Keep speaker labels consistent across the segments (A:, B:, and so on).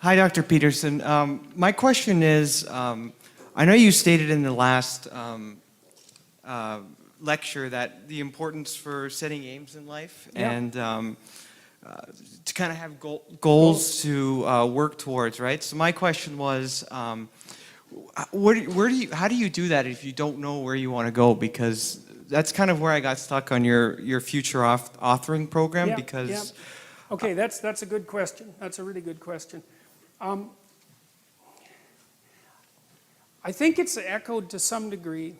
A: Hi, Dr. Peterson. My question is, I know you stated in the last lecture that the importance for setting aims in life and to kind of have goals to work towards, right? So my question was, how do you do that if you don't know where you want to go? Because that's kind of where I got stuck on your future authoring program.
B: Okay, that's a good question. That's a really good question. I think it's echoed to some degree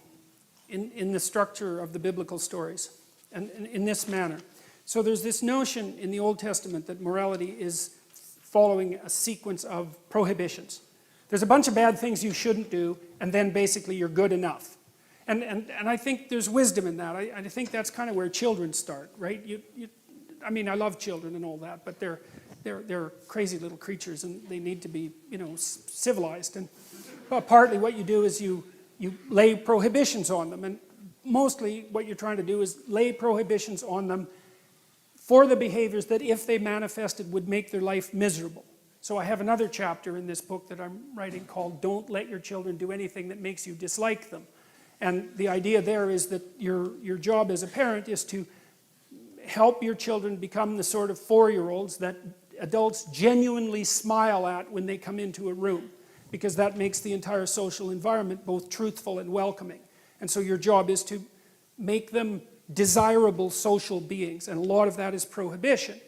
B: in the structure of the biblical stories, and in this manner. So there's this notion in the Old Testament that morality is following a sequence of prohibitions. There's a bunch of bad things you shouldn't do, and then basically you're good enough. And I think there's wisdom in that. I think that's kind of where children start, right? I mean, I love children and all that, but they're crazy little creatures, and they need to be, civilized. And partly what you do is you lay prohibitions on them, and mostly what you're trying to do is lay prohibitions on them for the behaviors that, if they manifested, would make their life miserable. So I have another chapter in this book that I'm writing called "Don't Let Your Children Do Anything That Makes You Dislike Them." And the idea there is that your job as a parent is to help your children become the sort of 4-year-olds that adults genuinely smile at when they come into a room, because that makes the entire social environment both truthful and welcoming. And so your job is to make them desirable social beings, and a lot of that is prohibition.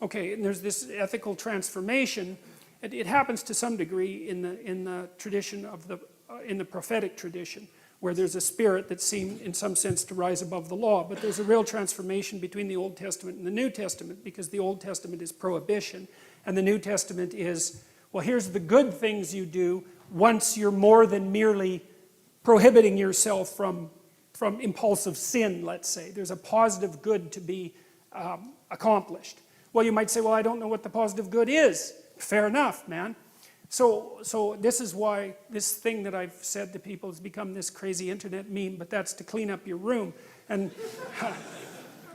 B: Okay, and there's this ethical transformation. It happens to some degree in the tradition of in the prophetic tradition, where there's a spirit that seemed in some sense to rise above the law. But there's a real transformation between the Old Testament and the New Testament, because the Old Testament is prohibition and the New Testament is, well, here's the good things you do once you're more than merely prohibiting yourself from impulsive sin, let's say. There's a positive good to be accomplished. Well, you might say, well, I don't know what the positive good is. Fair enough, man. So this is why this thing that I've said to people has become this crazy internet meme, but that's to clean up your room, and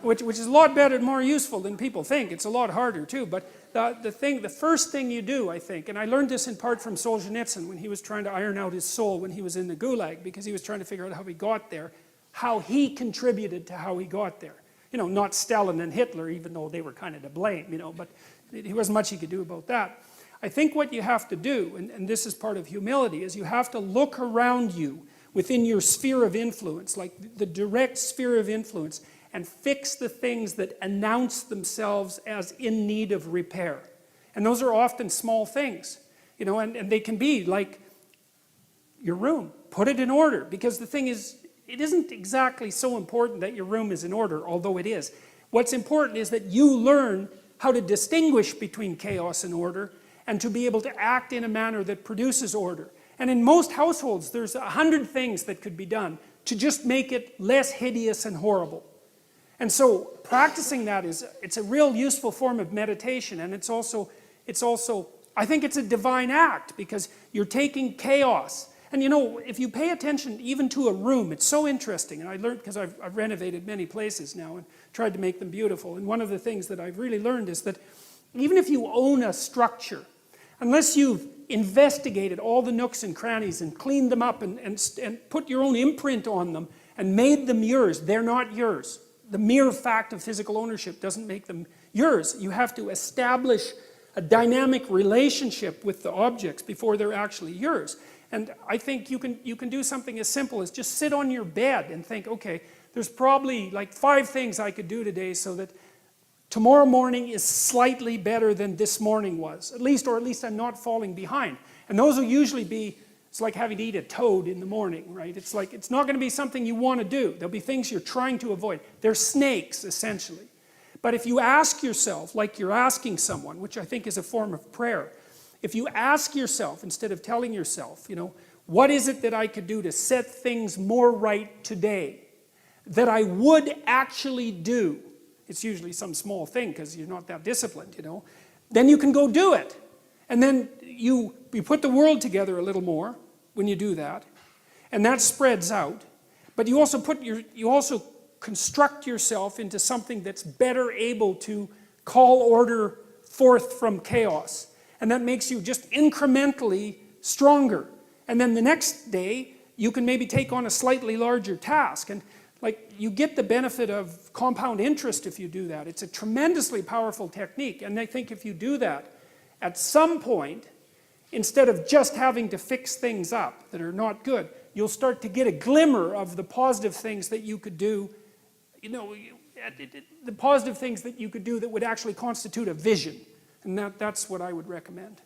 B: which is a lot better and more useful than people think. It's a lot harder too, but the first thing you do, I think, and I learned this in part from Solzhenitsyn when he was trying to iron out his soul when he was in the Gulag, because he was trying to figure out how he got there, how he contributed to how he got there. Not Stalin and Hitler, even though they were kind of to blame, but there wasn't much he could do about that. I think what you have to do, and this is part of humility, is you have to look around you within your sphere of influence, like the direct sphere of influence, and fix the things that announce themselves as in need of repair. And those are often small things, and they can be like your room. Put it in order, because the thing is, it isn't exactly so important that your room is in order, although it is. What's important is that you learn how to distinguish between chaos and order, and to be able to act in a manner that produces order. And in most households, there's 100 things that could be done to just make it less hideous and horrible. And so practicing that it's a real useful form of meditation, and it's also, I think it's a divine act, because you're taking chaos. And if you pay attention even to a room, it's so interesting. And I learned, because I've renovated many places now and tried to make them beautiful. And one of the things that I've really learned is that even if you own a structure, unless you've investigated all the nooks and crannies and cleaned them up and put your own imprint on them and made them yours, they're not yours. The mere fact of physical ownership doesn't make them yours. You have to establish a dynamic relationship with the objects before they're actually yours. And I think you can do something as simple as just sit on your bed and think, okay, there's probably like 5 things I could do today so that tomorrow morning is slightly better than this morning was, or at least I'm not falling behind. And those will usually be, it's like having to eat a toad in the morning, right? It's like, it's not going to be something you want to do. There'll be things you're trying to avoid. They're snakes, essentially. But if you ask yourself, like you're asking someone, which I think is a form of prayer, if you ask yourself, instead of telling yourself, what is it that I could do to set things more right today, that I would actually do? It's usually some small thing, because you're not that disciplined, Then you can go do it. And then you put the world together a little more when you do that. And that spreads out. But you also construct yourself into something that's better able to call order forth from chaos. And that makes you just incrementally stronger. And then the next day, you can maybe take on a slightly larger task. And like, you get the benefit of compound interest if you do that. It's a tremendously powerful technique. And I think if you do that, at some point, instead of just having to fix things up that are not good, you'll start to get a glimmer of the positive things that you could do, you know, the positive things that you could do that would actually constitute a vision. And that's what I would recommend.